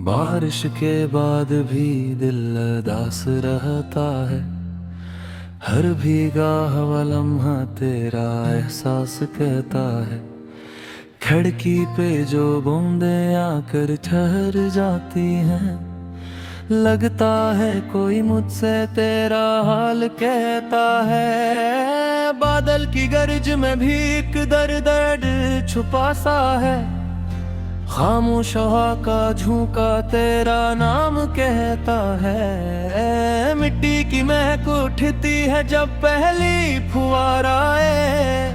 बारिश के बाद भी दिल उदास रहता है। हर भीगा हुआ लम्हा तेरा एहसास कहता है। खिड़की पे जो बूंदें आकर ठहर जाती हैं, लगता है कोई मुझसे तेरा हाल कहता है। बादल की गर्ज में भी एक दर्द छुपा सा है। खामोश हवा का झोंका तेरा नाम कहता है। मिट्टी की महक उठती है जब पहली फुहार आए।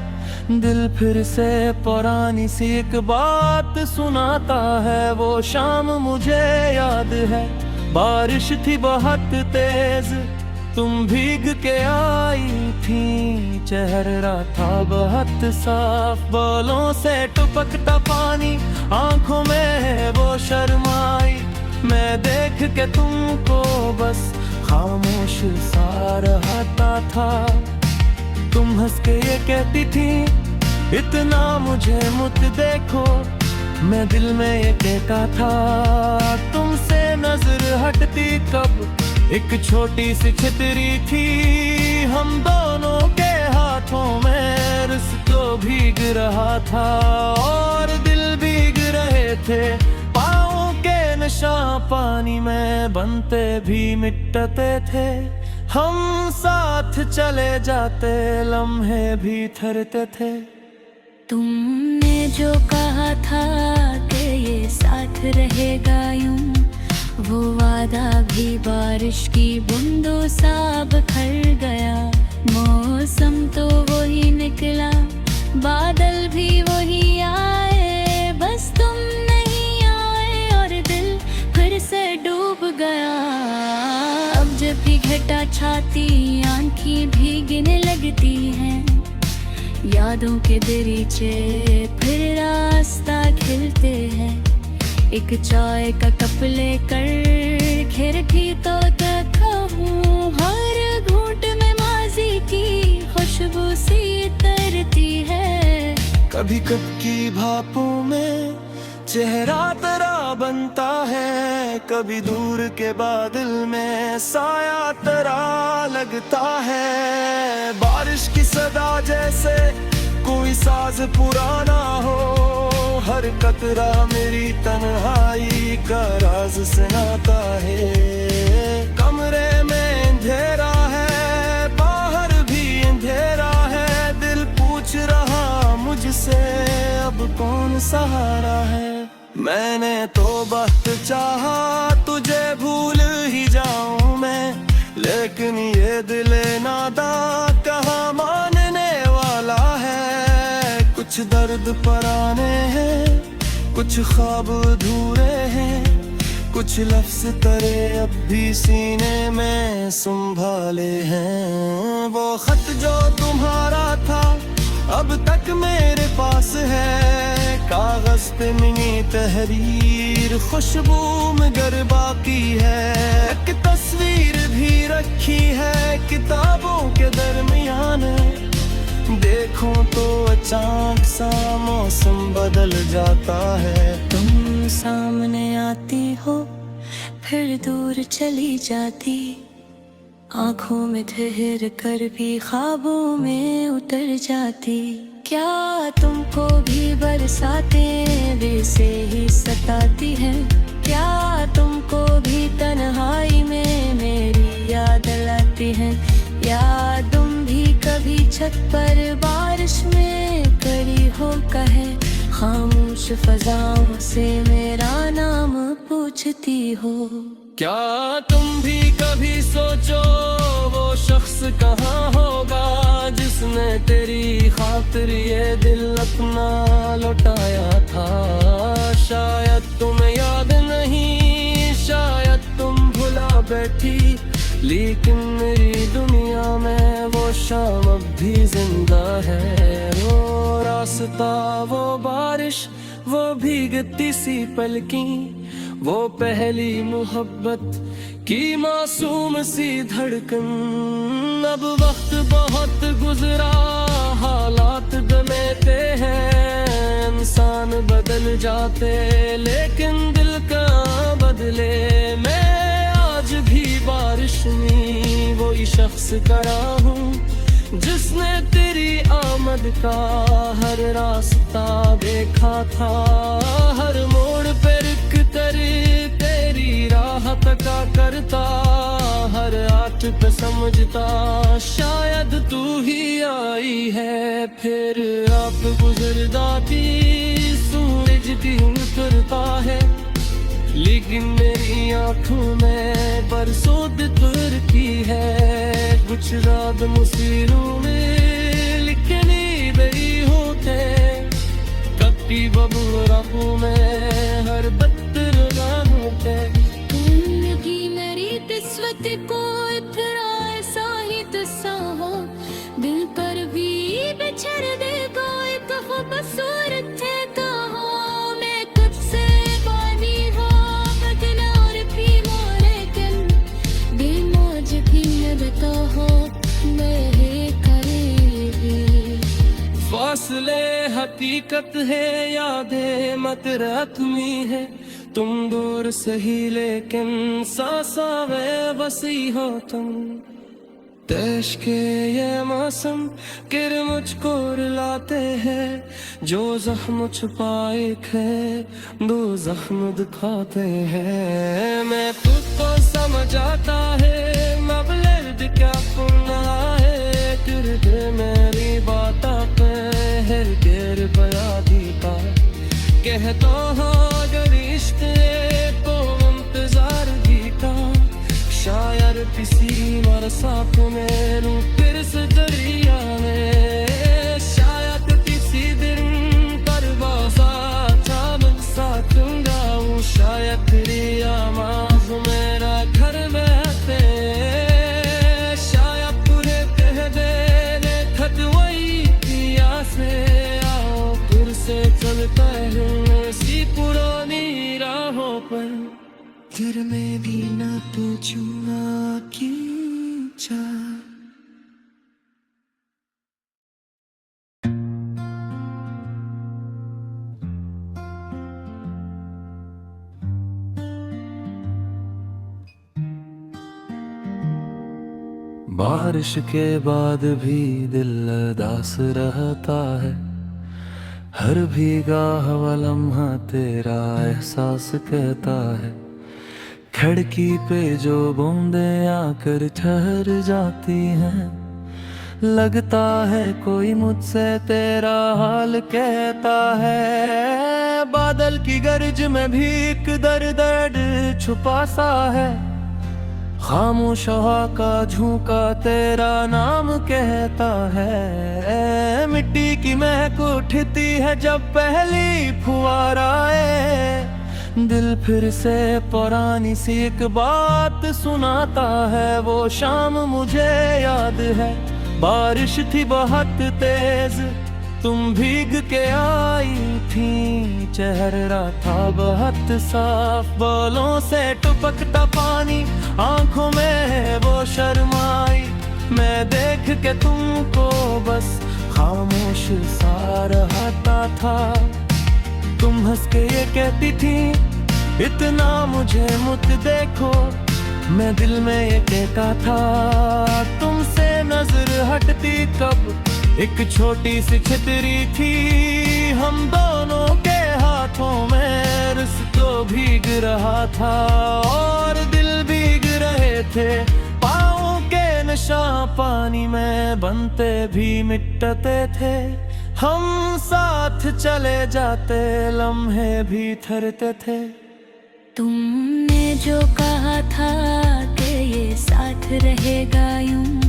दिल फिर से पुरानी सी एक बात सुनाता है। वो शाम मुझे याद है, बारिश थी बहुत तेज, तुम भीग के आई थी। चेहरा था बहुत साफ, बालों से टपकता पानी आंखों में वो शर्माई। मैं देख के तुमको बस खामोश सा रहता था। तुम हंस के ये कहती थी, इतना मुझे मत देखो। मैं दिल में ये कहता था, तुमसे नजर हटती कब। एक छोटी सी छतरी थी हम दोनों के हाथों में। रिश्तो भीग रहा था और दिल भीग रहे थे। पाँव के निशान पानी में बनते भी मिटते थे। हम साथ चले जाते, लम्हे भी ठहरते थे। तुमने जो कहा था कि ये साथ रहेगा यूं, वो वादा भी बारिश की बूंदों सा बिखर गया। मौसम तो वही निकला, बादल भी वही आए, बस तुम नहीं आए और दिल फिर से डूब गया। अब जब भी घटा छाती, आंखें भीगने लगती हैं। यादों के दरीचे फिर रास्ता खिलते हैं। एक चाय का कप लेकर खिड़की तो देखा हूँ। हर घूंट में माजी की खुशबू सी तरती है। कभी कब की भापों में चेहरा तेरा बनता है। कभी दूर के बादल में साया तेरा लगता है। बारिश की सदा जैसे कोई साज पुराना हो। हर कतरा मेरी तन्हाई का राज सुनाता है। कमरे में अंधेरा है, बाहर भी अंधेरा है। दिल पूछ रहा मुझसे, अब कौन सहारा है। मैंने तो वक्त चाहा तुझे भूल ही जाऊं मैं, लेकिन ये दिल नादा कहाँ मानने वाला है। कुछ दर्द पुराने हैं, कुछ ख्वाब अधूरे हैं। कुछ लफ्ज़ तेरे अब भी सीने में संभाले हैं। वो खत जो तुम्हारा था अब तक मेरे पास है। कागज पे मिनी तहरीर, खुशबू मगर बाकी है। एक तस्वीर भी रखी है किताबों के दरमियान। देखो तो अचानक सा मौसम बदल जाता है। तुम सामने आती हो फिर दूर चली जाती। आँखों में ठहर कर भी ख्वाबों में उतर जाती। क्या तुमको भी बरसातें वैसे ही सताती हैं? क्या तुमको भी तन्हाई में मेरी याद लाती है? या तुम भी कभी छत पर बारिश में खड़ी हो कहे, खामोश फजाओं से मेरा नाम पूछती हो? क्या तुम भी कभी सोचो वो शख्स कहाँ होगा जिसने तेरी खातिर ये दिल अपना लौटाया था। शायद तुम्हें याद नहीं, शायद तुम भुला बैठी, लेकिन मेरी दुनिया में वो शाम अब भी जिंदा है। वो रास्ता, वो बारिश, वो भीगती सी पलकी, वो पहली मोहब्बत की मासूम सी धड़कन। अब वक्त बहुत गुजरा हालात गमेते हैं, इंसान बदल जाते लेकिन दिल का बदले। मैं आज भी बारिश में वही शख्स खड़ा हूँ जिसने तेरी आमद का हर रास्ता देखा था। हर मोड़ पे रुक कर तेरी राह तका करता, हर आट पे समझता शायद तू ही आई है। फिर आप गुजरदाती सूरज भी उतरता है, लेकिन मेरी आंखों में बरसों तुर की है। कुछ रात मुसीरों में लिखनी गई होते, कपटी बबूराहों में हर बत्तर गानों पे। जिंदगी मेरी किस्मत को इतना ऐसा ही किस्सा हो, दिल पर भी बिछड़ दे कोई कहो बसूरत थे कहो। मैं कब से बानी हो बदला और भी मोरे किन बेमौज भी लगता हो मैं करीबी। फासले हकीकत है, यादें मत रत्मी है। तुम दूर सही लेकिन सांसा में बसी हो तुम। देश के ये मौसम किर मुझको रुलाते हैं, जो जख्म छुपाए थे दो जख्म दिखाते हैं। मैं तुझको समझ आता है मबलर्द क्या सुनना है, किरद मेरी बात पे है गिर बया दीपा। कहता हो अगर इश्क को इंतजार भी का, शायर किसी बरसात में रू फिर से दरिया में। शायद किसी दिन परवासा चावल सा चुंगाऊं, शायद तेरी आवाज़ मेरा घर बहते। शायद तुझे कह दे खत वही पिया से, आओ फिर से चलता है ऐसी पुरानी राहों पर। फिर मैं भी ना पूछूंगा क्यों जा। बारिश के बाद भी दिल उदास रहता है, हर भीगा हुआ लम्हा तेरा एहसास कहता है। खिड़की पे जो बूंदें आकर ठहर जाती हैं, लगता है कोई मुझसे तेरा हाल कहता है। बादल की गर्ज में भी एक दर्द छुपा सा है, खामोश हवा का झोंका तेरा नाम कहता है। मिट्टी की महक उठती है जब पहली फुहार आए, दिल फिर से पुरानी सी एक बात सुनाता है। वो शाम मुझे याद है, बारिश थी बहुत तेज, तुम भीग के आई थी, चेहरा था बहुत साफ, बालों से टपकता पानी आंखों में वो शर्माई। मैं देख के तुमको बस खामोश सा रहता था, तुम हंस के ये कहती थी इतना मुझे मत देखो, मैं दिल में ये कहता था तुमसे नजर हटती कब। एक छोटी सी छतरी थी हम दोनों के हाथों में, रिश्तों भीग रहा था और दिल भीग रहे थे। पाँव के निशान पानी में बनते भी मिटते थे, हम साथ चले जाते लम्हे भी ठहरते थे। तुमने जो कहा था कि ये साथ रहेगा यूं,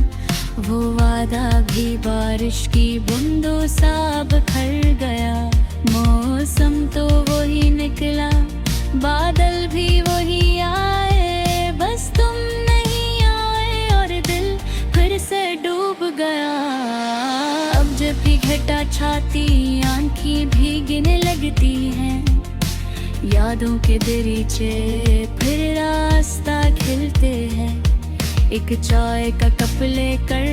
वो वादा भी बारिश की बूंदों सा बिखर गया। मौसम तो वही निकला, बादल भी वही आए, बस तुम नहीं आए और दिल फिर से डूब गया। अब जब भी घटा छाती आंखें भीगने लगती हैं, यादों के दरीचे फिर रास्ता खिलते हैं। एक चाय का कप लेकर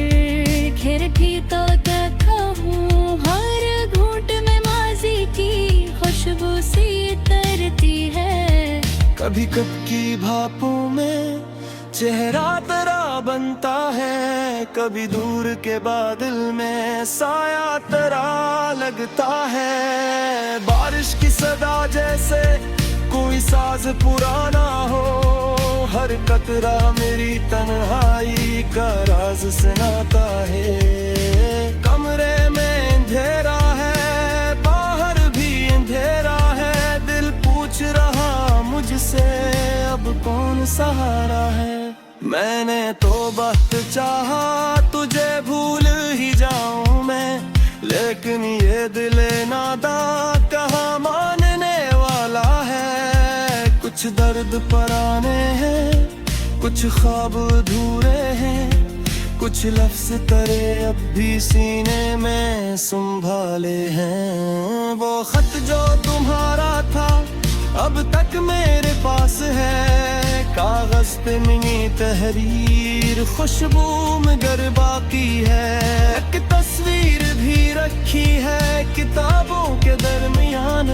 खिड़की तो देखा हूँ, कभी कब की भापों में चेहरा तेरा बनता है, कभी दूर के बादल में साया तेरा लगता है। बारिश की सदा जैसे कोई साज पुराना हो, हर कतरा मेरी तन्हाई का राज सुनाता है। कमरे में अंधेरा है, बाहर भी अंधेरा है, दिल पूछ रहा मुझसे अब कौन सहारा है। मैंने तो वक्त चाहा तुझे भूल ही जाऊं मैं, लेकिन ये दिल नादा कहाँ मानने वाला है। कुछ दर्द पराने हैं, कुछ ख्वाब अधूरे हैं, कुछ लफ्ज तेरे अब भी सीने में संभाले हैं। वो खत जो तुम्हारा था अब तक मेरे पास है, कागज पे मिनी तहरीर खुशबू मगर बाकी है। एक तस्वीर भी रखी है किताबों के दरमियान,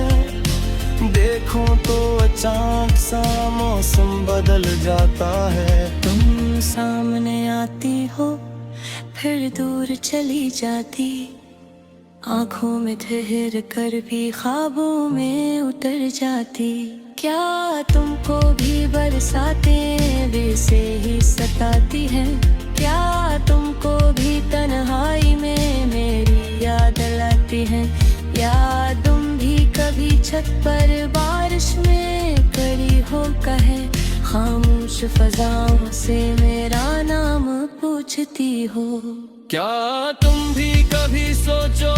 देखूं तो अचानक सा मौसम बदल जाता है। तुम सामने आती हो फिर दूर चली जाती, आँखों में ठहर कर भी ख्वाबों में उतर जाती। क्या तुमको भी बरसातें दिल से ही सताती हैं? क्या तुमको भी तन्हाई में मेरी याद लाती है? या तुम भी कभी छत पर बारिश में खड़ी हो कहे खामोश फजाओं से मेरा नाम पूछती हो? क्या तुम भी कभी सोचो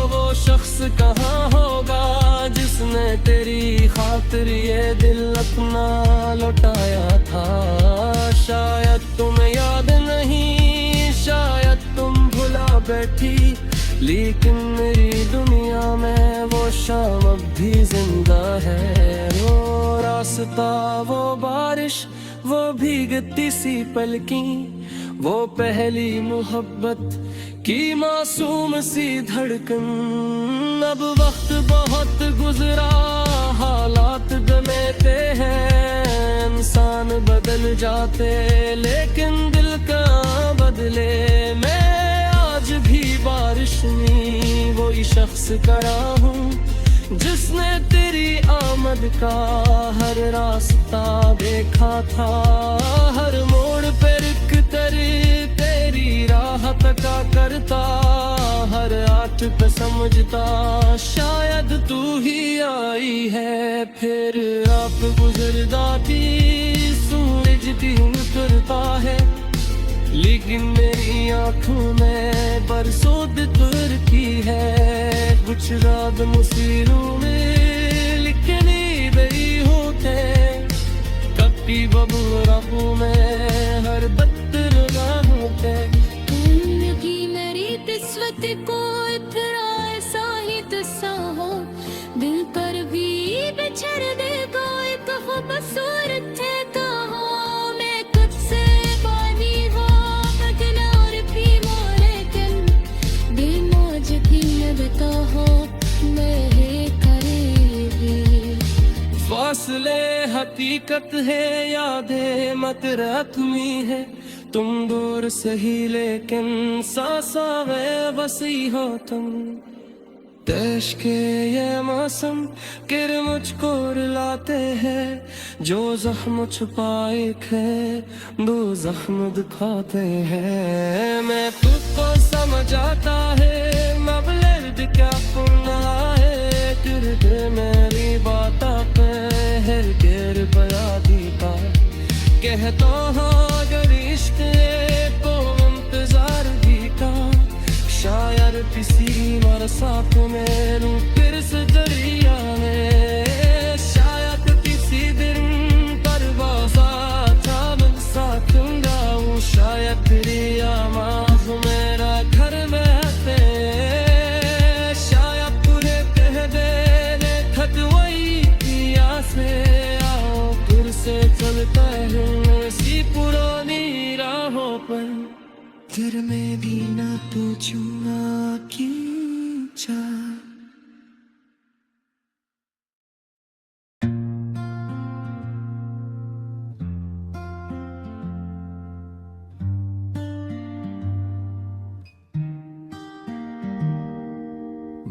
वो शख्स कहाँ होगा जिसने तेरी खातिर ये दिल अपना लौटाया था? शायद तुम्हें याद नहीं, शायद तुम भुला बैठी, लेकिन मेरी दुनिया में वो शाम अब भी जिंदा है। वो रास्ता, वो बारिश, वो भीगती सी पलकी, वो पहली मोहब्बत की मासूम सी धड़कन। अब वक्त बहुत गुजरा, हालात दमेते हैं, इंसान बदल जाते लेकिन दिल का बदले। मैं आज भी बारिश में वही शख्स खड़ा हूँ जिसने तेरी आमद का हर रास्ता देखा था। हर मोड़ पे रुक तेरी राह तका करता, हर आठ पे समझता शायद तू ही आई है। फिर आप गुजर जाती, सूरज भी उतरता है, लेकिन मेरी आँखों में बरसों बितर की है। कुछ रात मुसीरों में लिखनी गई होते, कपटी बबूराहों में हर बत्तर होते। जिंदगी मेरी किस्मत को इतना ऐसा ही दसा हो, दिल पर भी बिछड़ दे कोई कहो बसूरत थे कहो। मैं कब से पानी हो बदला और भी मोरे दिन, दिल मौज भी न बता हो मेरे करीबी। फासले हकीकत है, यादें मत रत्मी है, तुम दूर सही लेकिन सांसा में बसी हो तुम। देश के ये मौसम किर मुझको रुलाते हैं, जो जख्म छुपाए थे दो जख्म दिखाते हैं। मैं तुझको समझ आता है मबलर्द क्या पुना है, गिरद मेरी बात पे है गिर बया दीपा। कहता हूँ अगर इश्क को इंतजार भी का, शायर किसी बरसात में लूं फिर से दरिया में। शायद किसी दिन परवाज़ा था मैं साथूंगा हूँ, शायद तेरी आवाज़ मेरा घर बहते। शायद तुझे कह दे खत वही पिया से, आओ फिर से चलता है ऐसी पुरानी राहों पर। फिर मैं भी ना पूछूंगा क्यों जा।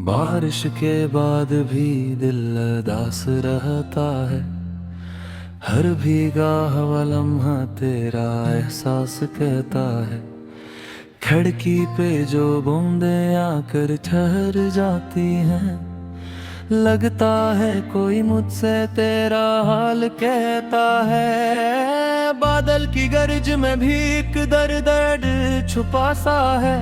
बारिश के बाद भी दिल उदास रहता है, हर भीगा हुआ लम्हा तेरा एहसास कहता है। खिड़की पे जो बूंदें आकर ठहर जाती हैं, लगता है कोई मुझसे तेरा हाल कहता है। बादल की गरज में भी एक दर्द छुपा सा है,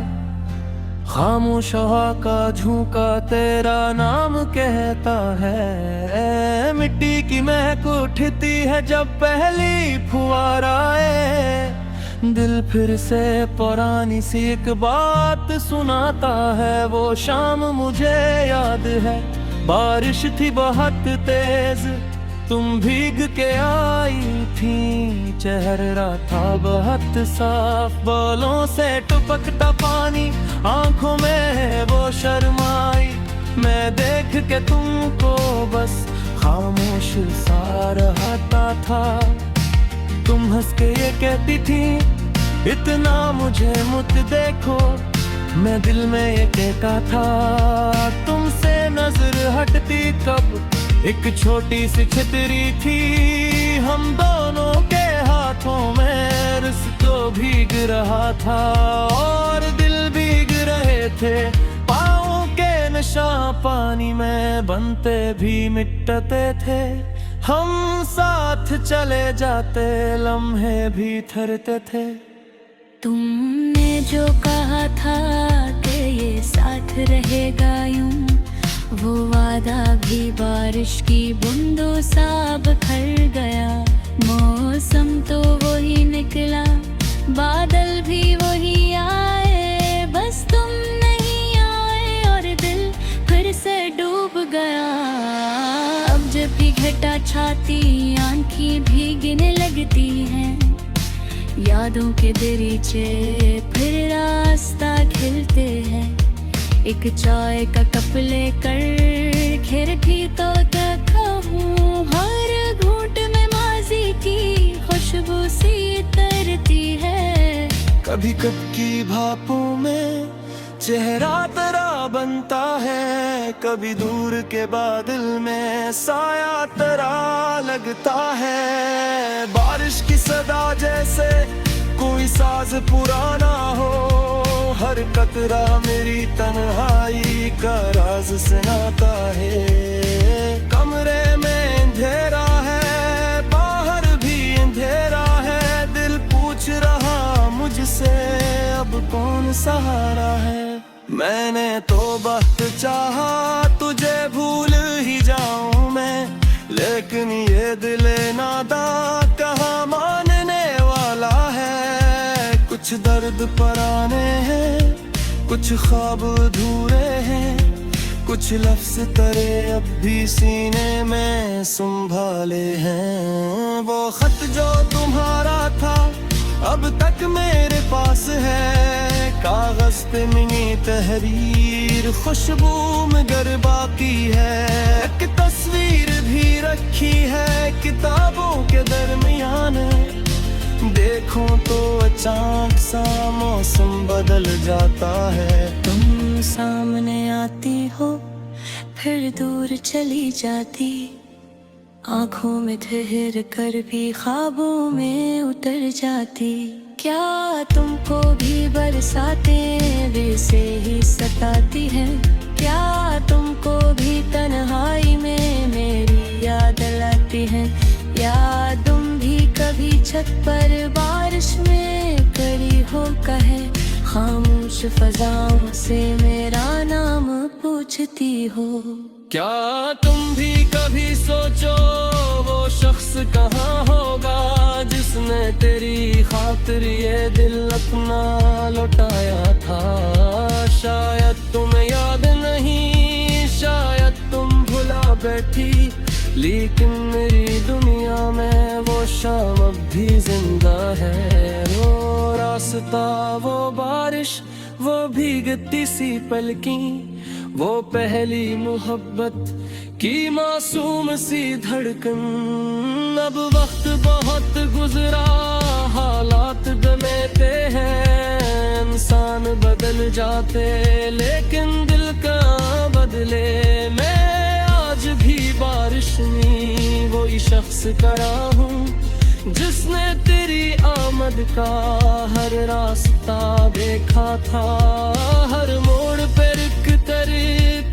खामोश हवा का झोंका तेरा नाम कहता है। मिट्टी की महक उठती है जब पहली फुहार आए, दिल फिर से पुरानी सी एक बात सुनाता है। वो शाम मुझे याद है, बारिश थी बहुत तेज, तुम भीग के आई थी, चेहरा था बहुत साफ, बालों से टपकता पानी आंखों में वो शर्माई। मैं देख के तुमको बस खामोश सा रहता था, तुम हंस के ये कहती थी इतना मुझे मत देखो, मैं दिल में ये कहता था तुमसे नजर हटती कब। एक छोटी सी छतरी थी हम दोनों के हाथों में, रिश्तों भीग रहा था और दिल भीग रहे थे। पाँव के नशा पानी में बनते भी मिटते थे, हम साथ चले जाते लम्हे भी ठहरते थे। तुमने जो कहा था कि ये साथ रहेगा यूं, वो वादा भी बारिश की बूंदों सा बिखर गया। मौसम तो वही निकला, बादल भी वही आए, बस तुम नहीं आए और दिल फिर से डूब गया। अब जब भी घटा छाती आंखें भीगने लगती हैं, यादों के दरीचे फिर रास्ता खिलते हैं। एक चाय का कप लेकर खिड़की तो कहूँ, हर घूंट में माजी की खुशबू सी तरती है। कभी कब की भापों में चेहरा तेरा बनता है, कभी दूर के बादल में साया तेरा लगता है। बारिश की सदा जैसे कोई साज पुराना हो, हर कतरा मेरी तन्हाई का राज सुनाता है। कमरे में अंधेरा है, बाहर भी अंधेरा है, दिल पूछ रहा मुझसे अब कौन सहारा है। मैंने तो वक्त चाहा तुझे भूल ही जाऊं मैं, लेकिन ये दिल नादा कहाँ मानने वाला है। कुछ दर्द पराने हैं, कुछ ख्वाब अधूरे हैं, कुछ लफ्ज तेरे अब भी सीने में संभाले हैं। वो खत जो तुम्हारा था अब तक मेरे पास है, कागज पे मिनी तहरीर खुशबू मगर बाकी है। एक तस्वीर भी रखी है किताबों के दरमियान, देखो तो अचानक सा मौसम बदल जाता है। तुम सामने आती हो फिर दूर चली जाती, आंखों में ठहर कर भी ख्वाबों में उतर जाती। क्या तुमको भी बरसाते वैसे ही सताती हैं? क्या तुमको भी तन्हाई में मेरी याद लाती है? या तुम भी कभी छत पर बारिश में खड़ी हो कहे, खामोश फजाओं से मेरा नाम पूछती हो? क्या तुम भी कभी सोचो वो शख्स कहाँ होगा, जिसने तेरी खातिर ये दिल अपना लौटाया था? शायद तुम्हें याद नहीं, शायद तुम भुला बैठी, लेकिन मेरी दुनिया में वो शाम अब भी जिंदा है। वो रास्ता, वो बारिश, वो भीगती सी पलकी, वो पहली मोहब्बत की मासूम सी धड़कन। अब वक्त बहुत गुजरा, हालात बदलते हैं, इंसान बदल जाते लेकिन दिल का बदल फासले मैं आज भी बारिश में वही शख्स खड़ा हूँ जिसने तेरी आमद का हर रास्ता देखा था। हर मोड़ पे रुक कर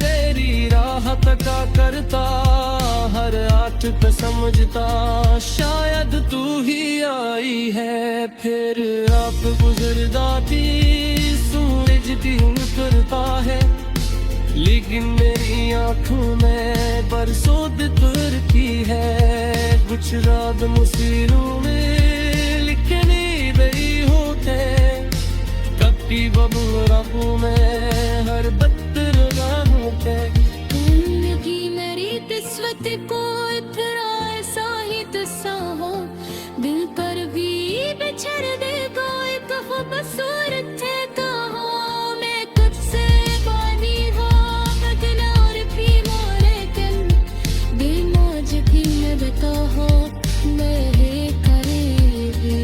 तेरी राह तका करता, हर आठ पे समझता शायद तू ही आई है। फिर आप गुजरदा भी सूरज भी उतरता है, लेकिन मेरी आंखों में बरसों तुर की है। कुछ रात मुसीरों में लिखने गई होते, कपटी बबूराहों में हर बदतर राहों पे। जिंदगी मेरी किस्मत को इतना ऐसा ही तुस्सा हो, दिल पर भी बिछड़ दे कोई खूबसूरत थे कहो। मैं कुछ से बानी हो मगन और भी मोरे किन, बेमौज भी लगता हो मेरे करीबी।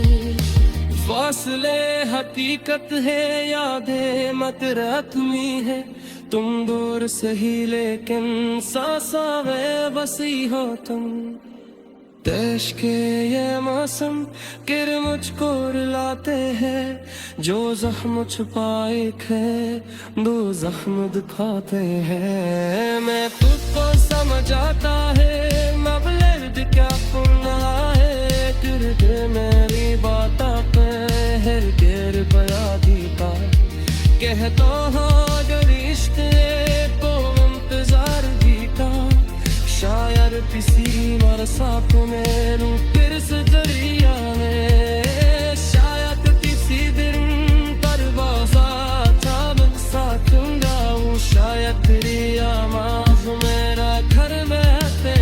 फासले हकीकत है, यादें मत रत्मी है। तुम दूर सही लेकिन सांसा में बसी हो तुम। देश के ये मौसम किर मुझको रुलाते हैं, जो जख्म छुपाए है दो जख्म दिखाते हैं। मैं खुद को समझ आता है मबलर्द क्या पुना है, गिर मेरी बात पे हर गिर बया दीपा। कहता हो अगर इश्क को इंतजार भी का, शायर किसी बरसात में रू फिर से दरिया में। शायद किसी दिन परवाज़ा था मैं साथूंगा हूँ, शायद तेरी आवाज़ मेरा घर में थे।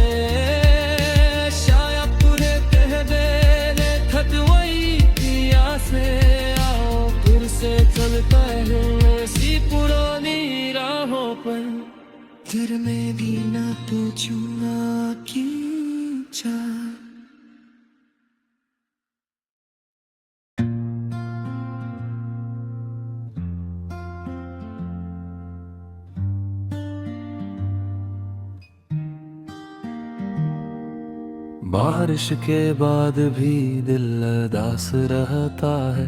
शायद तुझे कह दे खत वही किया से, आओ फिर से चलता है ऐसी पुरानी राहों पर। दिल में भी ना पूछूंगा क्यों चाह। बारिश के बाद भी दिल उदास रहता है,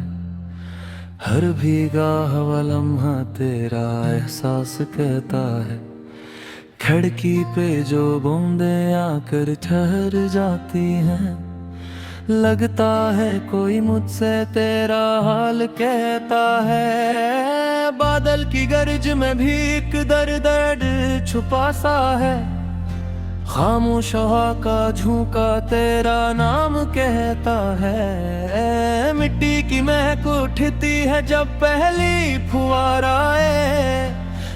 हर भीगा हुआ लम्हा तेरा एहसास कहता है। खिड़की पे जो बूंदें आकर ठहर जाती हैं, लगता है कोई मुझसे तेरा हाल कहता है। बादल की गर्ज में भी एक दर्द छुपा सा है, खामोश हवा का झोंका तेरा नाम कहता है। मिट्टी की महक उठती है जब पहली फुहार आए,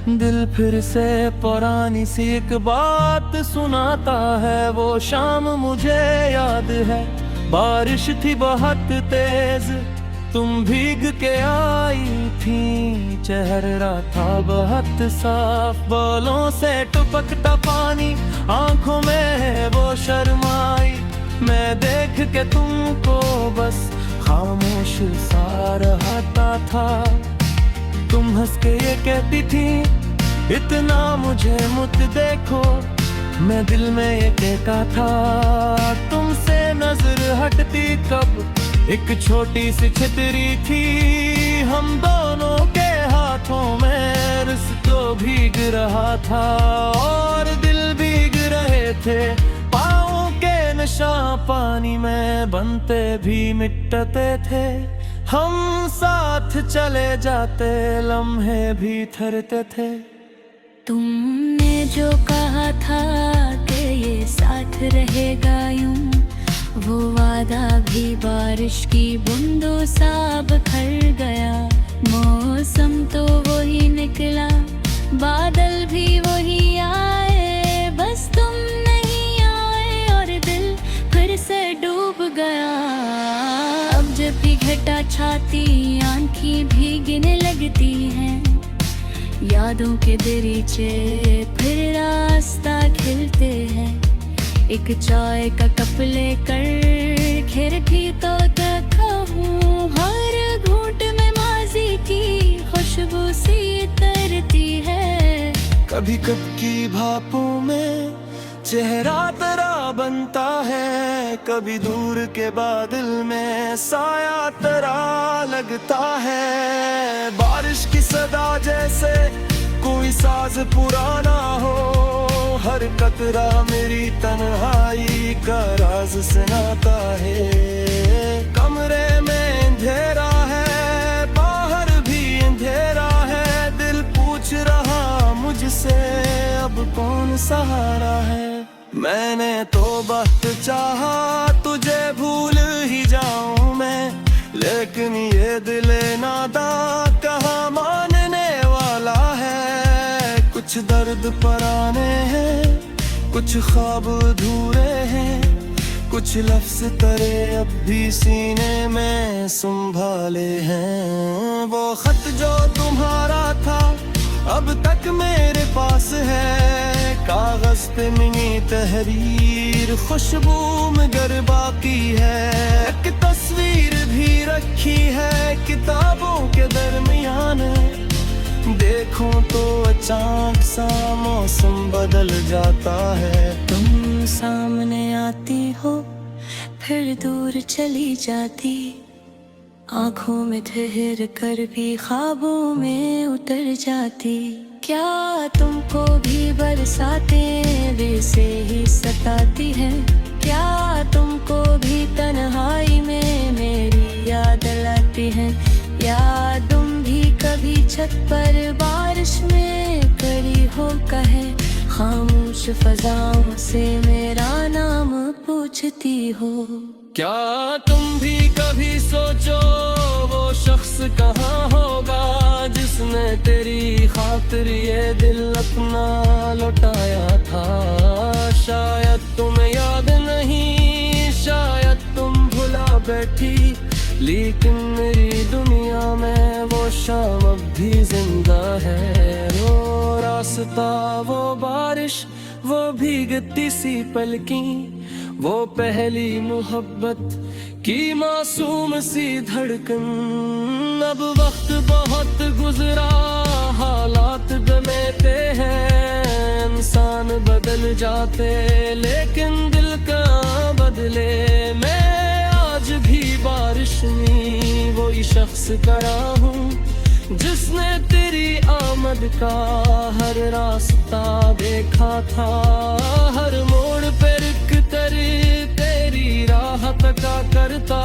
दिल फिर से पुरानी सी एक बात सुनाता है। वो शाम मुझे याद है, बारिश थी बहुत तेज, तुम भीग के आई थी। चेहरा था बहुत साफ, बालों से टपकता पानी आंखों में वो शर्माई। मैं देख के तुमको बस खामोश सा रहता था। तुम हंस के ये कहती थी इतना मुझे मत देखो, मैं दिल में ये कहता था तुमसे नजर हटती कब। एक छोटी सी छतरी थी हम दोनों के हाथों में, रिश्तो भीग रहा था और दिल भीग रहे थे। पाँव के नशा पानी में बनते भी मिटते थे, हम साथ चले जाते लम्हे भी ठहरते थे। तुमने जो कहा था कि ये साथ रहेगा यूं, वो वादा भी बारिश की बूंदों सा बिखर गया। मौसम तो वही निकला, बादल भी वही आए, बस तुम नहीं आए और दिल फिर से डूब गया। अब जब भी घटा छाती आंखें भीगने लगती हैं, यादों के दरीचे फिर रास्ता खिलते हैं। एक चाय का कप लेकर खिड़की तो देखा हूँ, हर घूंट में माजी की खुशबू सी तरती है। कभी कब की भापों में चेहरा तेरा बनता है, कभी दूर के बादल में साया तेरा लगता है। बारिश की सदा जैसे कोई साज पुराना हो, हर कतरा मेरी तन्हाई का राज सुनाता है। कमरे में अंधेरा है, बाहर भी अंधेरा है, दिल पूछ रहा मुझसे अब कौन सहारा है। मैंने तो वक्त चाहा तुझे भूल ही जाऊं मैं, लेकिन ये दिल नादा कहाँ मानने वाला है। कुछ दर्द पराने हैं, कुछ ख्वाब अधूरे हैं, कुछ लफ्ज तेरे अब भी सीने में संभाले हैं। वो खत जो तुम्हारा था अब तक मेरे पास है, कागज पे मिनी तहरीर खुशबू मगर बाकी है। एक तस्वीर भी रखी है किताबों के दरमियान, देखो तो अचानक सा मौसम बदल जाता है। तुम सामने आती हो फिर दूर चली जाती, आँखों में ठहर कर भी ख्वाबों में उतर जाती। क्या तुमको भी बरसाते वैसे ही सताती है, क्या तुमको भी तन्हाई में मेरी याद लाती है, या तुम भी कभी छत पर बारिश में खड़ी हो कहे खामोश फजाओं से मेरा नाम पूछती हो। क्या तुम भी कभी सोचो वो शख्स कहाँ होगा जिसने तेरी खातिर ये दिल अपना लौटाया था। शायद तुम्हें याद नहीं, शायद तुम भुला बैठी, लेकिन मेरी दुनिया में वो शाम अब भी जिंदा है। वो रास्ता, वो बारिश, वो भीगती सी पलकी, वो पहली मोहब्बत की मासूम सी धड़कन। अब वक्त बहुत गुजरा, हालात बदलते हैं, इंसान बदल जाते लेकिन दिल का बदले। मैं आज भी बारिश में वही शख्स खड़ा हूँ जिसने तेरी आमद का हर रास्ता देखा था। हर मोड़ पे रुक कर तेरी राह पता करता,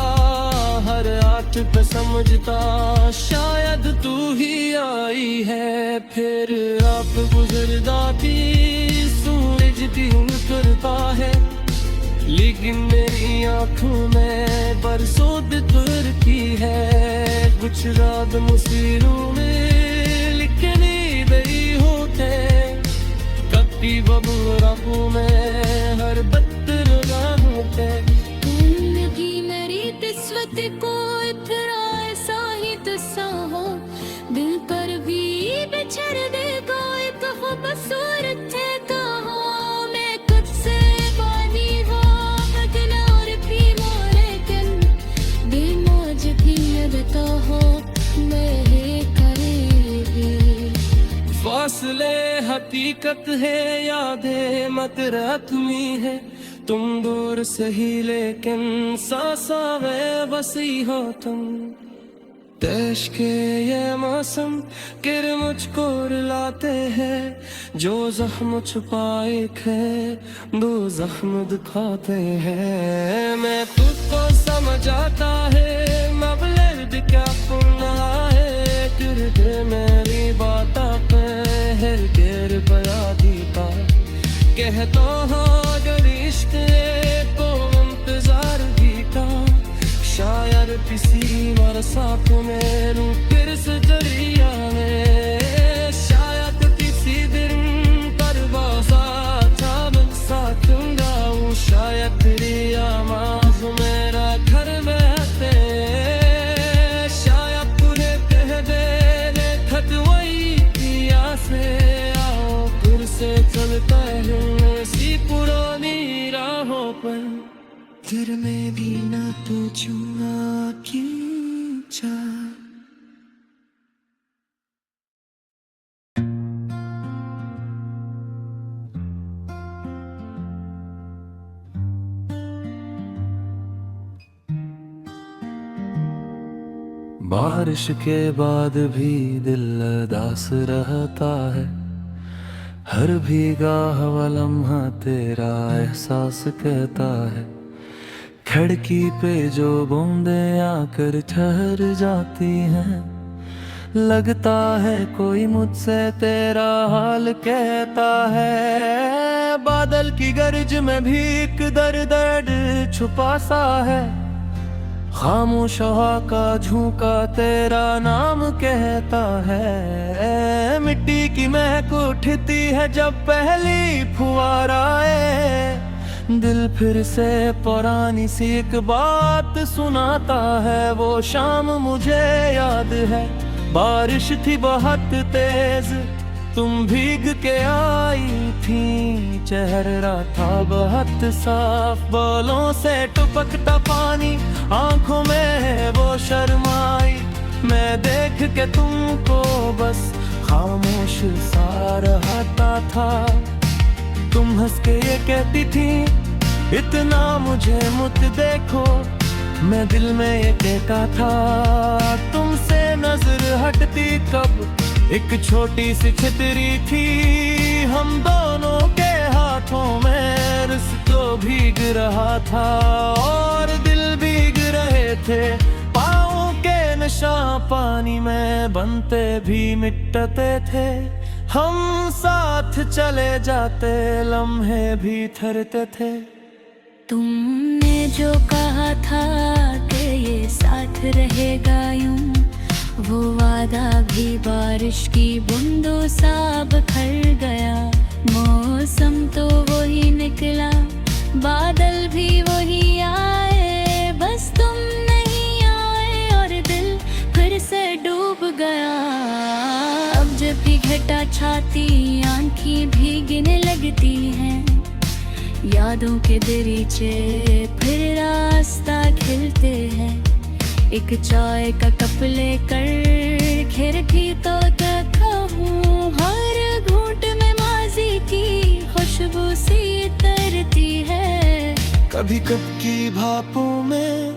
हर आठ पे समझता शायद तू ही आई है। फिर आप गुजर जाती, सूरज भी उतरता है, लेकिन मेरी आँखों में बरसों तुर की है। कुछ रात मुसीरों में लिखने गई होते, कभी बबूराहों में हर बत्तर होते। जिंदगी मेरी किस्मत को इतना ऐसा ही तुस्सा हो, दिल पर भी बिछड़ दे कोई तो खूबसूरत है कहो। मैं खुद से पानी हो मगन और भी मोरे कन, बेमौज भी लगता हो मैं करे। फासले हकीकत है, यादें मत रत्मी है, तुम दूर सही लेकिन सासा में बसी हो तुम। देश के ये मौसम किर मुझको रुलाते हैं, जो जख्म छुपाए थे दो जख्म दिखाते हैं। मैं तुझको समझ आता है, मबलद क्या पुना है, किरदे मेरी बात पे हर गिर बया दीता। कहता हाँ अगर इश्क को इंतजार भी का, शायद किसी बरसात में रू फिर से दरिया में, शायद किसी दिन परवाज़ा था मैं साथूंगा हूँ, शायद तेरी आवाज़ मेरा घर में आते, शायद तुझे कह दे खत वही किया से आओ फिर से चलता है ऐसी पुरानी राहों पर। फिर मैं भी ना पूछूंगा क्यों चाह। बारिश के बाद भी दिल उदास रहता है, हर भीगा हुआ लम्हा तेरा एहसास कहता है। खिड़की पे जो बूंदें आकर ठहर जाती हैं, लगता है कोई मुझसे तेरा हाल कहता है। बादल की गर्ज में भी एक दर्द छुपा सा है, खामोश हवा का झोंका तेरा नाम कहता है। मिट्टी की महक उठती है जब पहली फुहार आए, दिल फिर से पुरानी सी एक बात सुनाता है। वो शाम मुझे याद है, बारिश थी बहुत तेज, तुम भीग के आई थी, चेहरा था बहुत साफ, बालों से टपकता पानी आंखों में वो शर्माई। मैं देख के तुमको बस खामोश सा रहता था, तुम हंस के ये कहती थी इतना मुझे मत देखो, मैं दिल में ये कहता था तुमसे नजर हटती कब। एक छोटी सी छतरी थी हम दोनों के हाथों में, रिश्तो भीग रहा था और दिल भीग रहे थे। पाँव के नशा पानी में बनते भी मिटते थे, हम साथ चले जाते लम्हे भी ठहरते थे। तुमने जो कहा था कि ये साथ रहेगा यूं, वो वादा भी बारिश की बूंदों सा बिखर गया। मौसम तो वही निकला, बादल भी वही आए, बस तुम नहीं आए और दिल फिर से डूब गया। अब जब भी घटा छाती आंखें भीगने लगती हैं, यादों के दरीचे फिर रास्ता खिलते हैं। एक चाय का कप लेकर खिड़की तो देखा हूँ, हर घूंट में माजी की खुशबू सी तरती है। कभी कब की भापों में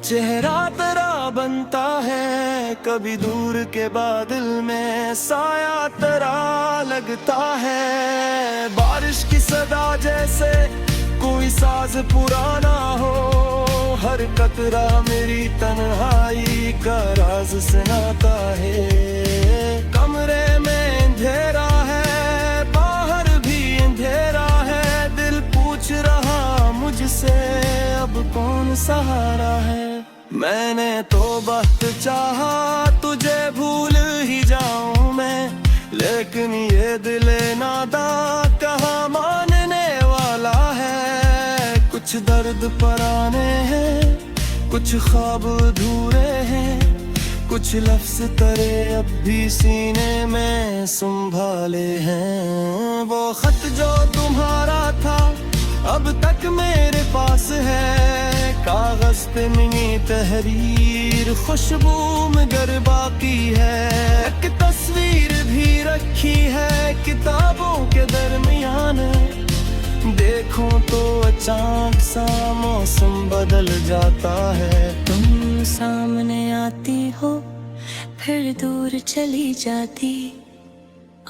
चेहरा तेरा बनता है, कभी दूर के बादल में साया तेरा लगता है। बारिश की सदा जैसे कोई साज पुराना हो, हर कतरा मेरी तन्हाई का राज सुनाता है। कमरे में अंधेरा है, बाहर भी अंधेरा है, दिल पूछ रहा मुझसे अब कौन सहारा है। मैंने तो वक्त चाहा तुझे भूल ही जाऊं मैं, लेकिन ये दिल नादा कहाँ मानने वाला है। कुछ दर्द पराने हैं, कुछ ख्वाब अधूरे हैं, कुछ लफ्ज तरे अब भी सीने में संभाले हैं। वो खत जो तुम्हारा था अब तक मेरे पास है, कागज पे मिनी तहरीर खुशबू मगर बाकी है। एक तस्वीर भी रखी है किताबों के दरमियान, देखो तो अचानक सा मौसम बदल जाता है। तुम सामने आती हो फिर दूर चली जाती,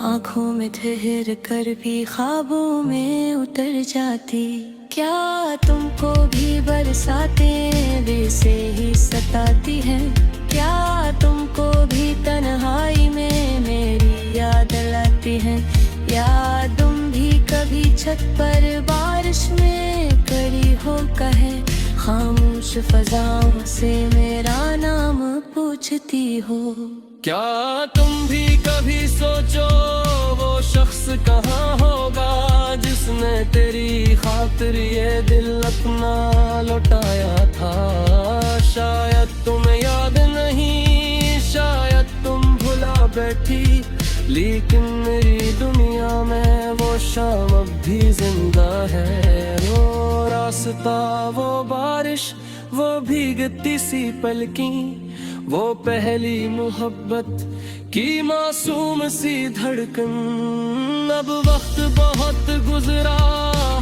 आँखों में ठहर कर भी ख्वाबों में उतर जाती। क्या तुमको भी बरसातें वैसे ही सताती हैं? क्या तुमको भी तन्हाई में मेरी याद लाती है? या तुम भी कभी छत पर बारिश में करी हो कहे, खामोश फजाओं से मेरा नाम पूछती हो? क्या तुम भी कभी सोचो वो शख्स कहाँ होगा, जिसने तेरी खातिर ये दिल अपना लौटाया था? शायद तुम्हें याद नहीं, शायद तुम भुला बैठी, लेकिन मेरी दुनिया में वो शाम अब भी जिंदा है। वो रास्ता, वो बारिश, वो भीगती सी पलकी, वो पहली मोहब्बत की मासूम सी धड़कन। अब वक्त बहुत गुजरा,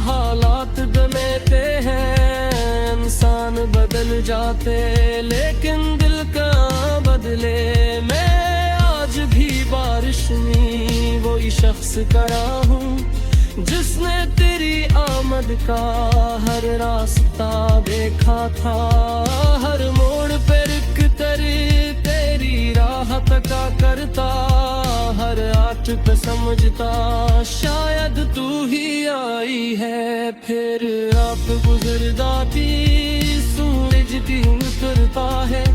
हालात बदलते हैं, इंसान बदल जाते लेकिन दिल का बदले। मैं आज भी बारिश में वही शख्स खड़ा हूँ जिसने तेरी आमद का हर रास्ता देखा था। हर मोड़ पे रुक तेरी राह तका करता, हर आठ पे समझता शायद तू ही आई है। फिर रात गुजर जाती, सूरज भी उतरता है,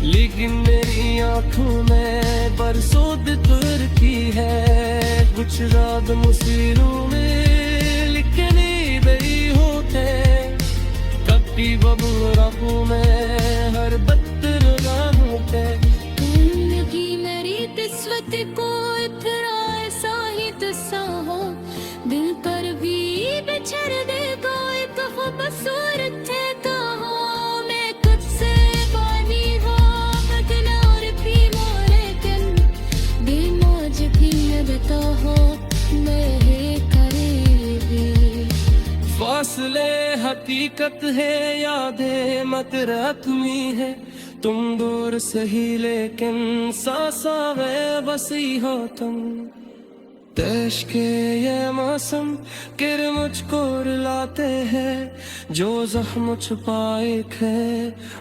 लेकिन मेरी आंखों में बरसों तुर की है। कुछ रात मुसीरों में लिखने गई होते, कपटी बबूराहों में हर बत्तर होते। जिंदगी मेरी किस्मत को इतना ऐसा ही तुस्सा हो, दिल पर भी बिछड़ दे कोई तो बसूरत थे तो हो। मैं खुद से पानी हो बदला और भी मोरे दिन, बेमौज भी लगता हो मेरे करीबी। फासले हकीकत है, यादें मत रत्मी है, तुम दूर सही लेकिन सांसा में बसी हो तुम। देश के ये मौसम किर मुझको रुलाते हैं, जो जख्म छुपाए थे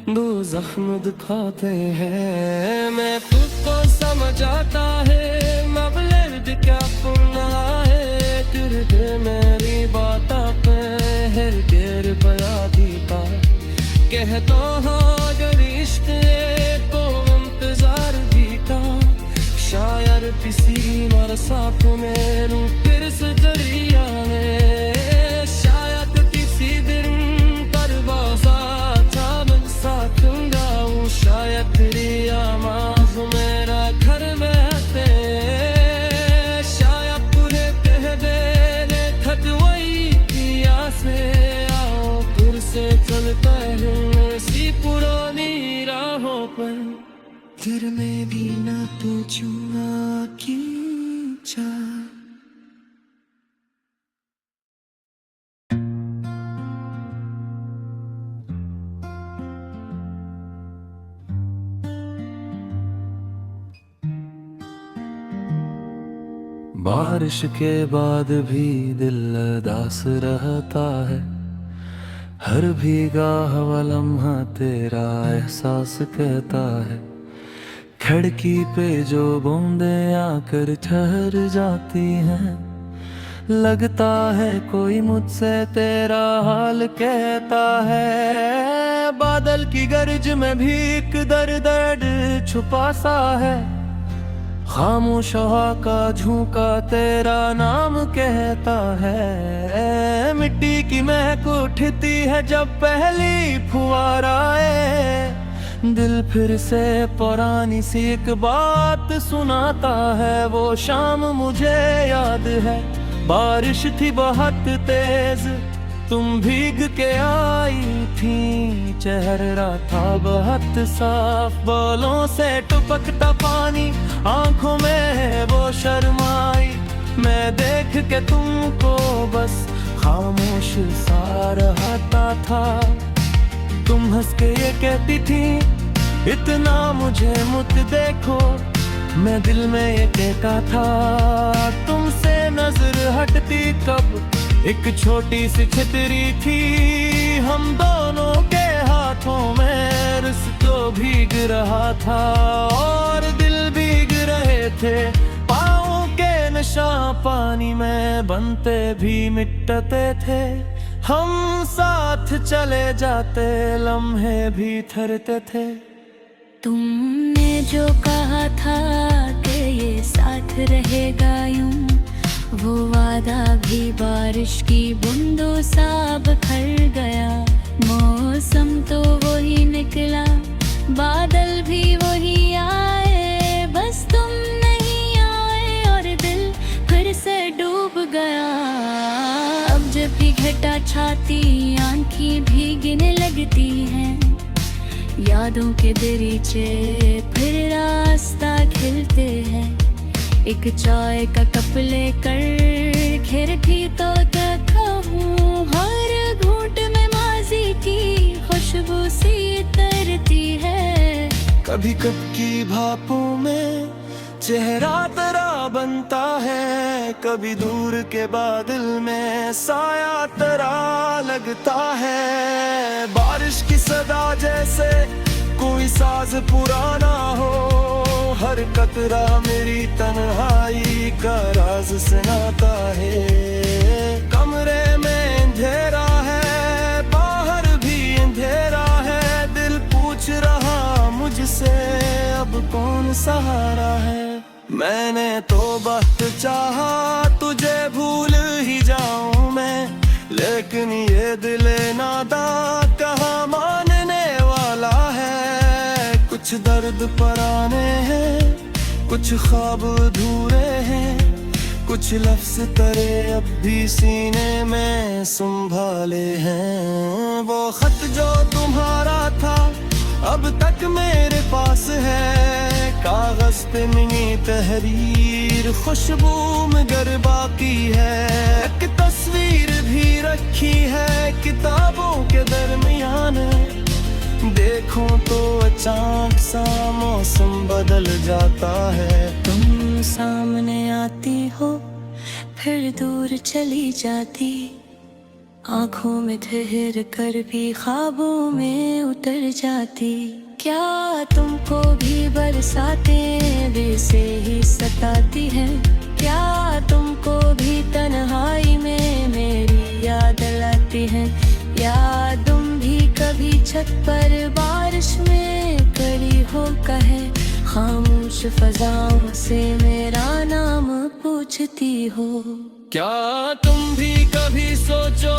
दो जख्म दिखाते हैं। मैं खुद को समझ आता है मबलर्द क्या पुना है, तेरे मेरी बात पे हर गिर बया दीपा। कहता हूँ अगर इश्क को इंतजार भी था, शायर किसी बरसात में रूह फिर से दरिया में। शायद किसी दिन परवाज़ा था मैं साथ गाऊं, शायद तेरी आवाज़ मेरा घर बहते। शायद तुझे कह दे खत वही किया से, आओ फिर से चलता है इसी पुरानी राहों पर। फिर मैं भी ना पूछूंगा क्यों जा। बारिश के बाद भी दिल उदास रहता है, हर भीगा हुआ लम्हा तेरा एहसास कहता है। खिड़की पे जो बूंदें आकर ठहर जाती हैं, लगता है कोई मुझसे तेरा हाल कहता है। बादल की गर्ज में भी एक दर्द छुपा सा है, खामोश हवा का झोंका तेरा नाम कहता है। मिट्टी की महक उठती है जब पहली फुहार आए, दिल फिर से पुरानी सी एक बात सुनाता है। वो शाम मुझे याद है, बारिश थी बहुत तेज, तुम भीग के आई थी, चेहरा था बहुत साफ, बालों से टपकता पानी आंखों में वो शर्माई। मैं देख के तुमको बस खामोश सा रहता था, तुम हंस के ये कहती थी इतना मुझे मत देखो, मैं दिल में ये कहता था तुमसे नजर हटती कब। एक छोटी सी छितरी थी हम दोनों के हाथों में, रिश्तों भीग रहा था और दिल भीग रहे थे। पाँव के निशान पानी में बनते भी मिटते थे, हम साथ चले जाते लम्हे भी ठहरते थे। तुमने जो कहा था कि ये साथ रहेगा यूं, वो वादा भी बारिश की बूंदों सा बिखर गया। मौसम तो वही निकला, बादल भी वही आए, बस तुम नहीं आए और दिल फिर से डूब गया। अब जब भी घटा छाती आंखें भीगने लगती हैं, यादों के दरीचे फिर रास्ता खिलते हैं। एक चाय का कप लेकर खिड़की तो देखा हूँ, हर घूंट में माजी की खुशबू सी तरती है। कभी कब की भापों में चेहरा तेरा बनता है, कभी दूर के बादल में साया तेरा लगता है। बारिश की सदा जैसे कोई साज पुराना हो, हर कतरा मेरी तन्हाई का राज सुनाता है। कमरे में अंधेरा है, बाहर भी अंधेरा है, दिल पूछ रहा मुझसे अब कौन सहारा है। मैंने तो वक्त चाहा तुझे भूल ही जाऊं मैं, लेकिन ये दिल नादा कहाँ मानने वाला है। कुछ दर्द पराने हैं, कुछ ख्वाब अधूरे हैं, कुछ लफ्ज तेरे अब भी सीने में संभाले हैं। वो खत जो तुम्हारा था अब तक मेरे पास है, कागज पे मिनी तहरीर खुशबू मगर बाकी है। एक तस्वीर भी रखी है किताबों के दरमियान, देखो तो अचानक सा मौसम बदल जाता है। तुम सामने आती हो फिर दूर चली जाती, आंखों में ठहर कर भी ख्वाबों में उतर जाती। क्या तुमको भी बरसाते वैसे ही सताती हैं? क्या तुमको भी तन्हाई में मेरी याद लाती है? या तुम भी कभी छत पर बारिश में खड़ी हो कहे खामोश फजाओं से मेरा नाम पूछती हो? क्या तुम भी कभी सोचो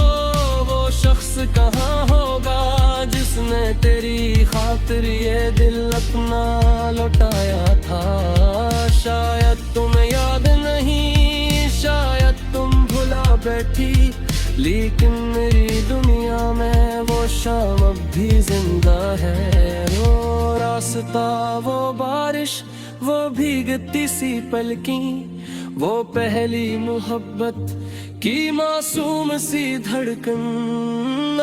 वो शख्स कहाँ होगा जिसने तेरी खातिर ये दिल अपना लौटाया था? शायद तुम्हें याद नहीं, शायद तुम भुला बैठी, लेकिन मेरी दुनिया में वो शाम अब भी जिंदा है। वो रास्ता, वो बारिश, वो भीगती सी पलकी, वो पहली मोहब्बत की मासूम सी धड़कन।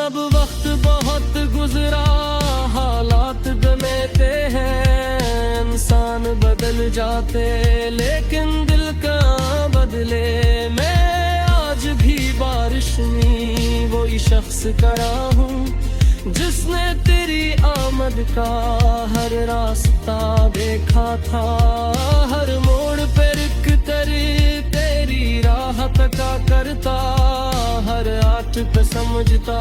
अब वक्त बहुत गुजरा, हालात बदलते हैं, इंसान बदल जाते लेकिन दिल का बदले। मैं आज भी बारिश में वही शख्स खड़ा हूँ जिसने तेरी आमद का हर रास्ता देखा था। हर मोड़ पे रुक कर तेरी राह तका करता, हर आठ पे समझता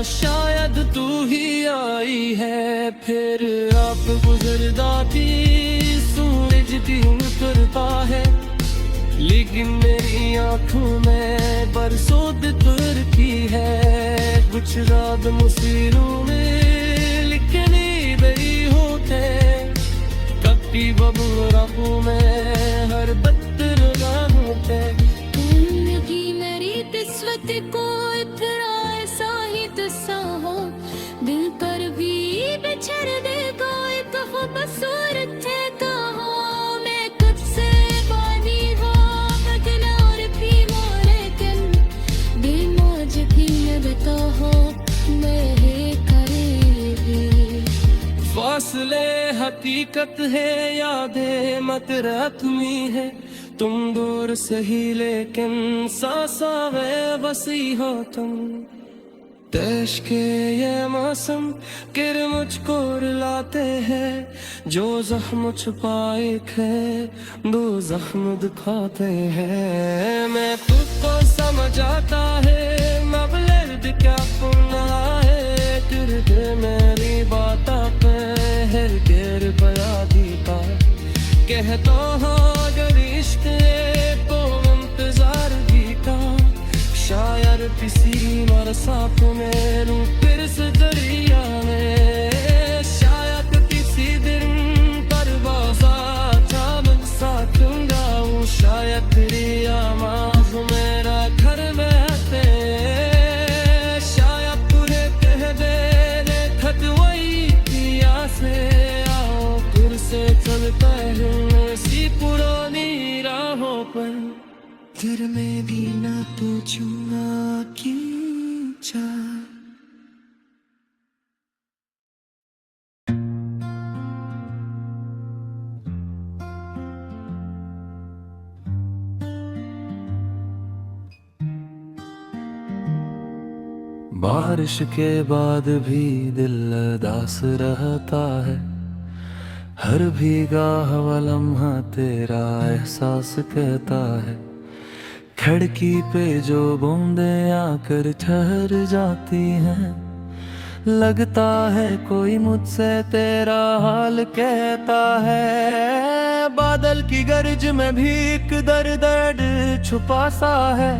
शायद तू ही आई है। फिर आप गुजर जाती, सूरज भी उतरता है, लेकिन मेरी आंखों में बरसों तुरती है। कुछ रात मुसीरों में लिखनी गई होते, कभी बबूराहों में हर बत्तर होते। जिंदगी मेरी किस्मत को इतना ऐसा ही तुस्सा हो, दिल पर भी बिछड़ दे कोई तो बसूर थे कहो। मैं खुद से बानी हो बदला और भी मोरे किन बेमौज भी लगता हो मेरे करीब। फासले हकीकत है, यादें मत रत्मी है, तुम दूर सही लेकिन सासा वे बसी हो तुम। देश के ये मौसम किर मुझको रुलाते हैं, जो जख्म छुपाए थे दो जख्म दिखाते हैं। मैं खुद को समझ आता है मबलर्द क्या पुना है, गिर मेरी बात पे हर गिर बया दीता। कहता हूँ अगर इश्क तो इंतजार भी का, शायर किसी बरसात में लूं फिर से दरिया में। शायद किसी दिन परवाज़ा चावल साथूंगा हूँ, शायद तेरी आवाज़ मेरा घर बहते। शायद तुझे कह दे खत वही किया घर में भी ना पूछूंगा क्यों चाह। बारिश के बाद भी दिल उदास रहता है, हर भीगा हुआ लम्हा तेरा एहसास कहता है। खिड़की पे जो बूंदें आकर ठहर जाती हैं, लगता है कोई मुझसे तेरा हाल कहता है। बादल की गरज में भी एक दर्द छुपा सा है,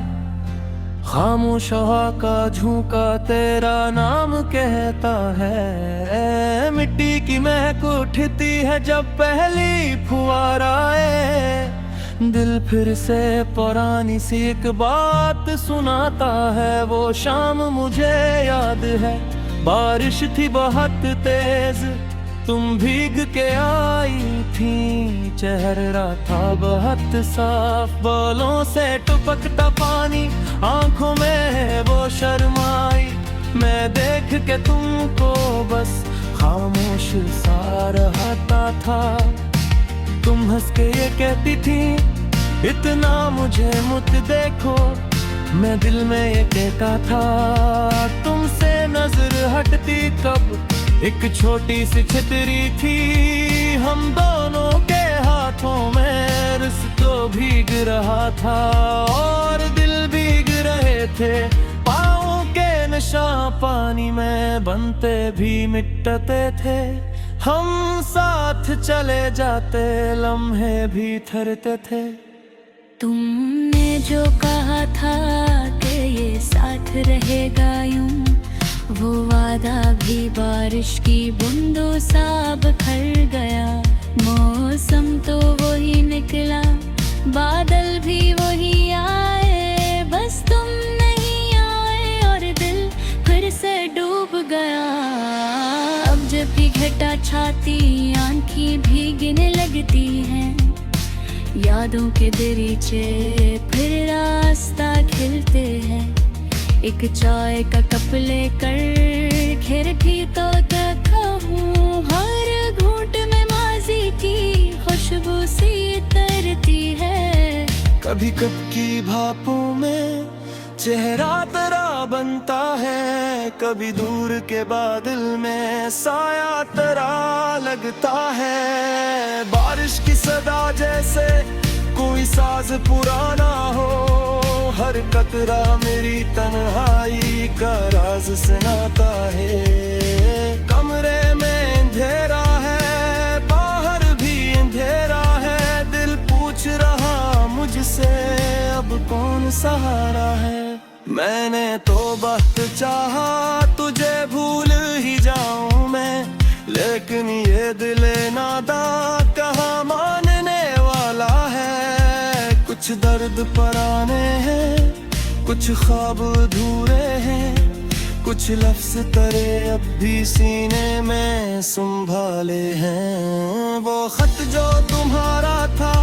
खामोश हवा का झोंका तेरा नाम कहता है। मिट्टी की महक उठती है जब पहली फुहार आए, दिल फिर से पुरानी सी एक बात सुनाता है। वो शाम मुझे याद है, बारिश थी बहुत तेज, तुम भीग के आई थी, चेहरा था बहुत साफ, बालों से टपकता पानी आंखों में वो शर्माई। मैं देख के तुमको बस खामोश सा रहता था, तुम हंस के ये कहती थी इतना मुझे मत देखो, मैं दिल में ये कहता था तुमसे नजर हटती कब। एक छोटी सी छतरी थी हम दोनों के हाथों में, रिश्तों भीग रहा था और दिल भीग रहे थे। पाँव के निशान पानी में बनते भी मिटते थे, हम साथ चले जाते लम्हे भी ठहरते थे। तुमने जो कहा था कि ये साथ रहेगा यूं, वो वादा भी बारिश की बूंदों सा बिखर गया। मौसम तो वही निकला, बादल भी वही आए, बस तुम नहीं आए और दिल फिर से डूब गया। अब जब भी घटा छाती आंखें भीगने लगती हैं, यादों के दरीचे फिर रास्ता खिलते हैं। एक चाय का कप लेकर खिड़की तो कहूँ, हर घूंट में माजी की खुशबू सी तरती है। कभी कब की भापों में चेहरा तेरा बनता है, कभी दूर के बादल में साया तेरा लगता है। बारिश की सदा जैसे कोई साज पुराना हो, हर कतरा मेरी तन्हाई का राज सुनाता है। कमरे में अंधेरा है, बाहर भी अंधेरा है, दिल पूछ रहा मुझसे अब कौन सहारा है। मैंने तो वक्त चाहा तुझे भूल ही जाऊं मैं, लेकिन ये दिल नादा कहाँ मानने वाला है। कुछ दर्द पराने हैं, कुछ ख्वाब अधूरे हैं, कुछ लफ्ज तेरे अब भी सीने में संभाले हैं। वो खत जो तुम्हारा था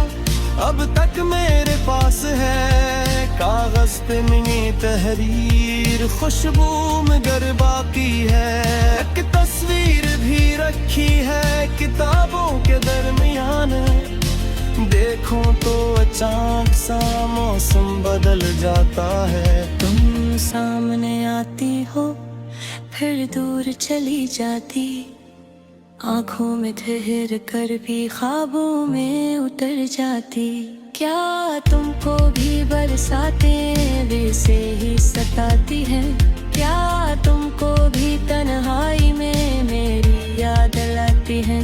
अब तक मेरे पास है, कागज पे मिनी तहरीर खुशबू मगर बाकी है। एक तस्वीर भी रखी है किताबों के दरमियान, देखो तो अचानक सा मौसम बदल जाता है। तुम सामने आती हो फिर दूर चली जाती, आँखों में ठहर कर भी ख्वाबों में उतर जाती। क्या तुमको भी बरसाते वैसे ही सताती है? क्या तुमको भी तन्हाई में मेरी याद लाती है?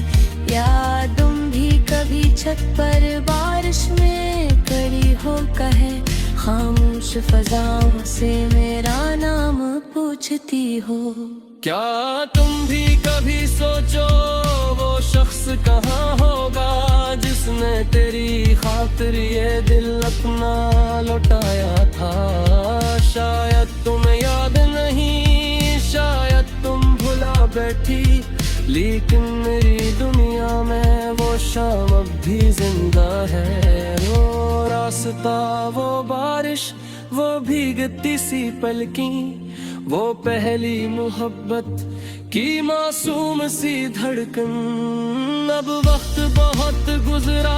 या तुम भी कभी छत पर बारिश में खड़ी हो कहे, खामोश फजाओं से मेरा नाम पूछती हो? क्या तुम भी कभी सोचो वो शख्स कहाँ होगा, जिसने तेरी खातिर ये दिल अपना लौटाया था? शायद तुम्हें याद नहीं, शायद तुम भुला बैठी, लेकिन मेरी दुनिया दुनिया में वो शाम अब भी जिंदा है। वो रास्ता, वो बारिश, वो भीगती सी पलकी, वो पहली मोहब्बत की मासूम सी धड़कन। अब वक्त बहुत गुजरा,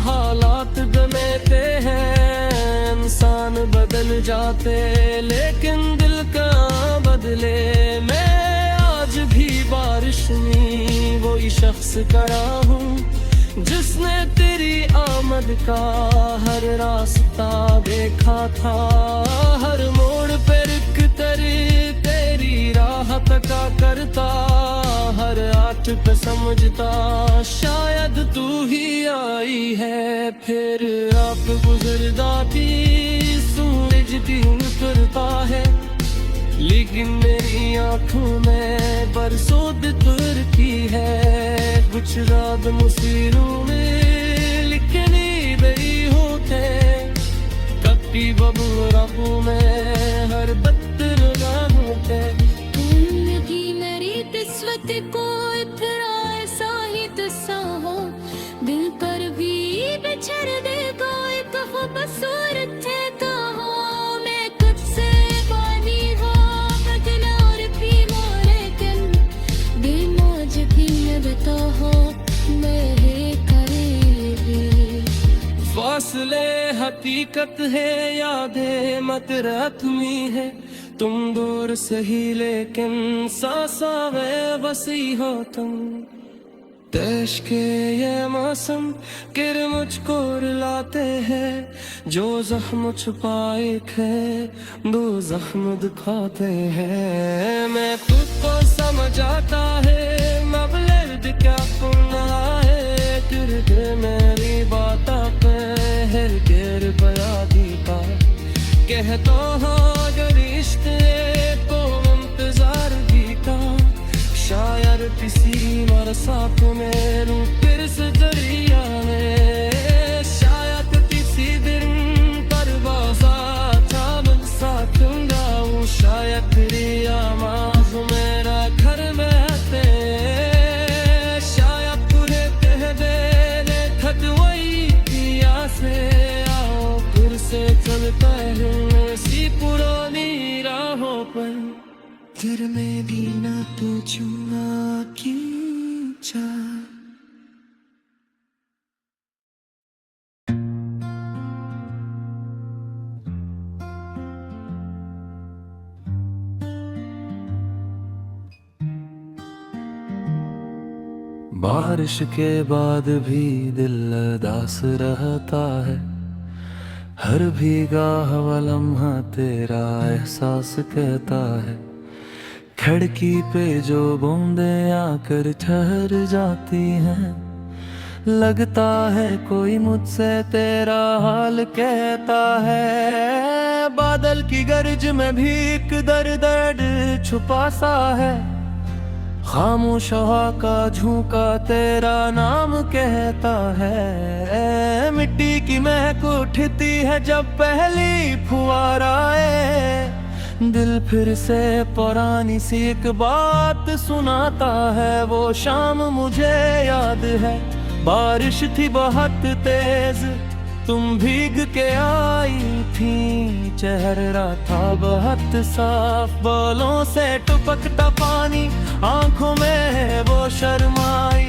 हालात बदलते हैं, इंसान बदल जाते लेकिन दिल का बदले। मैं आज भी बारिश में वही शख्स खड़ा हूँ जिसने तेरी आमद का हर रास्ता देखा था। हर मोड़ पे रुक कर तेरी राह तका करता, हर आठ पे समझता शायद तू ही आई है। फिर आप गुजरदा थी, सूरज भी उतरता है, लेकिन मेरी आंखों में बरसों तुर की है। कुछ रात मुसीरों में लिखनी गई होते, कपटी बबू राहों में हर बत्तर होते। जिंदगी मेरी किस्मत को इतना ऐसा ही तुस्सा हो, दिल पर भी बिछड़ दे कोई खूबसूरत थे तो हो। मैं खुद से पानी हो मगन और भी मोरेकन, बेमौज भी तो हो मेरे करीबी। फासले हकीकत है, यादें मत रत्मी है, तुम दूर सही लेकिन सासा में बसी हो तुम। देश के ये मौसम किर मुझको रुलाते हैं, जो जख्म छुपाए थे दो जख्म दिखाते हैं। मैं खुद को समझ आता है मबलद क्या पुना है, गिर मेरी बात पे हर गिर बया दीपा। कह तो हो अगर इश्क को इंतजार भी का, शायर किसी बरसात में लूं फिर से दरिया में। शायद किसी दिन परवाज़ा था मिल सकूंगा हूँ, शायद तेरी आवाज़ मेरा घर में आते। शायद तुझे कह दे खत वही पिया से, आओ फिर से चलता है ऐसी पुरानी राहों पर। घर में भी ना तू चुना क्यों जा। बारिश के बाद भी दिल उदास रहता है, हर भीगा हुआ लम्हा तेरा एहसास कहता है। खिड़की पे जो बूंदें आकर ठहर जाती हैं, लगता है कोई मुझसे तेरा हाल कहता है। बादल की गर्ज में भी एक दर्द छुपा सा है, खामोश हवा का झोंका तेरा नाम कहता है। मिट्टी की महक उठती है जब पहली फुहार आए, दिल फिर से पुरानी सी एक बात सुनाता है। वो शाम मुझे याद है, बारिश थी बहुत तेज, तुम भीग के आई थी, चेहरा था बहुत साफ, बालों से टपकता पानी आंखों में वो शर्माई।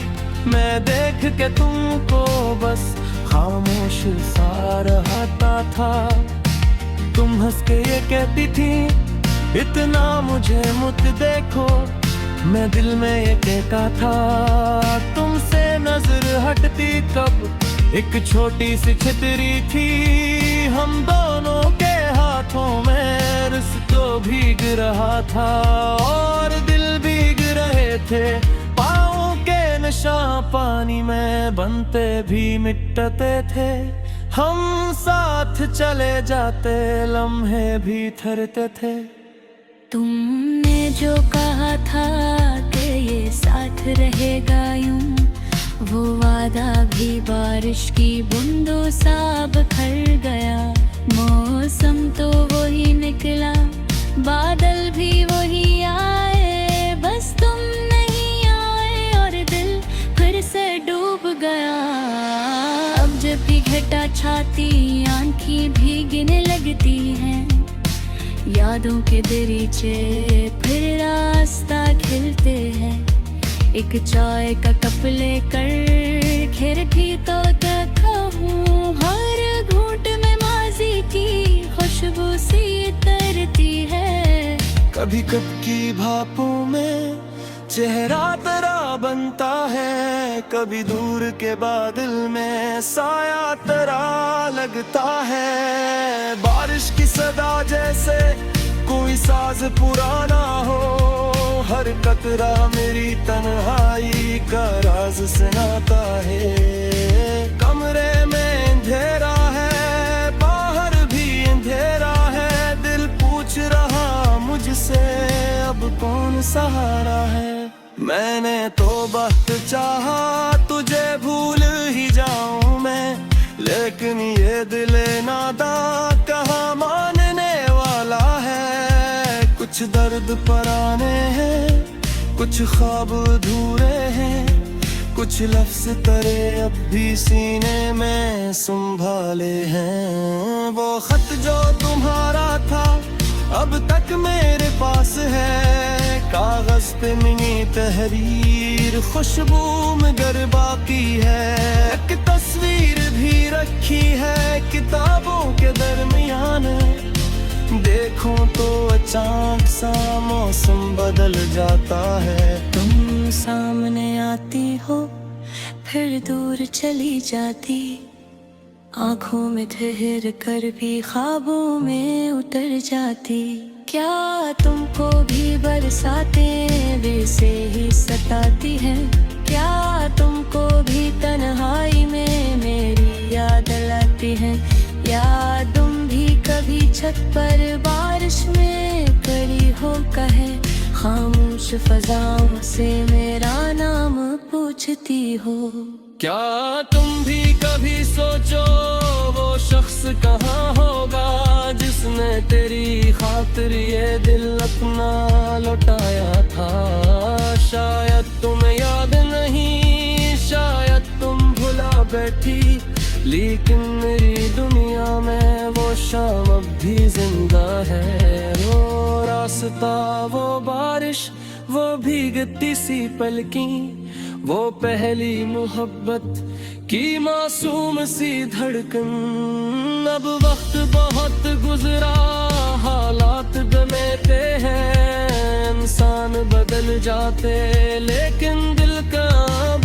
मैं देख के तुमको बस खामोश सा रहता था, तुम हंस के ये कहती थी इतना मुझे मत देखो। मैं दिल में ये कहता था तुमसे नजर हटती कब, एक छोटी सी छतरी थी हम दोनों के हाथों में, रिश्तो भीग रहा था और दिल भीग रहे थे। पाँव के नशा पानी में बनते भी मिटते थे, हम साथ चले जाते लम्हे भी ठहरते थे। तुमने जो कहा था कि ये साथ रहेगा यूं, वो वादा भी बारिश की बूंदों सा बिखर गया। मौसम तो वही निकला, बादल भी वही आए, बस तुम नहीं आए और दिल फिर से जब भी घटा छाती आंखें भीगने लगती हैं, यादों के दरीचे फिर रास्ता खिलते हैं। एक चाय का कप लेकर खिड़की तो देखा हूँ, हर घूंट में माजी की खुशबू सी तरती है। कभी कब की भापों में चेहरा तेरा बनता है, कभी दूर के बादल में साया तेरा लगता है। बारिश की सदा जैसे कोई साज पुराना हो, हर कतरा मेरी तन्हाई का राज सुनाता है। कमरे में अंधेरा है, बाहर भी अंधेरा है, दिल पूछ रहा मुझसे अब कौन सहारा है। मैंने तो वक्त चाहा तुझे भूल ही जाऊं मैं, लेकिन ये दिल नादा कहाँ मानने वाला है। कुछ दर्द पराने हैं, कुछ ख्वाब अधूरे हैं, कुछ लफ्ज तेरे अब भी सीने में संभाले हैं। वो खत जो तुम्हारा था अब तक मेरे पास है, कागज पे मिनी तहरीर खुशबू मगर बाकी है। एक तस्वीर भी रखी है किताबों के दरमियान, देखो तो अचानक सा मौसम बदल जाता है। तुम सामने आती हो फिर दूर चली जाती, आँखों में ठहर कर भी ख्वाबों में उतर जाती। क्या तुमको भी बरसाते वैसे ही सताती हैं? क्या तुमको भी तन्हाई में मेरी याद लाती हैं? या तुम भी कभी छत पर बारिश में खड़ी हो कहे खामोश फजाओं से मेरा नाम पूछती हो? क्या तुम भी कभी सोचो वो शख्स कहाँ होगा जिसने तेरी खातिर ये दिल अपना लौटाया था? शायद तुम्हें याद नहीं, शायद तुम भुला बैठी, लेकिन मेरी दुनिया में वो शाम अब भी जिंदा है। वो रास्ता, वो बारिश, वो भीगती सी पलकी, वो पहली मोहब्बत की मासूम सी धड़कन। अब वक्त बहुत गुजरा, हालात दमे पे हैं, इंसान बदल जाते लेकिन दिल का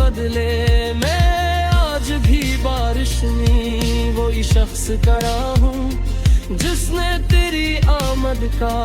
बदले। मैं आज भी बारिश नहीं वही शख्स खड़ा हूँ जिसने तेरी आमद का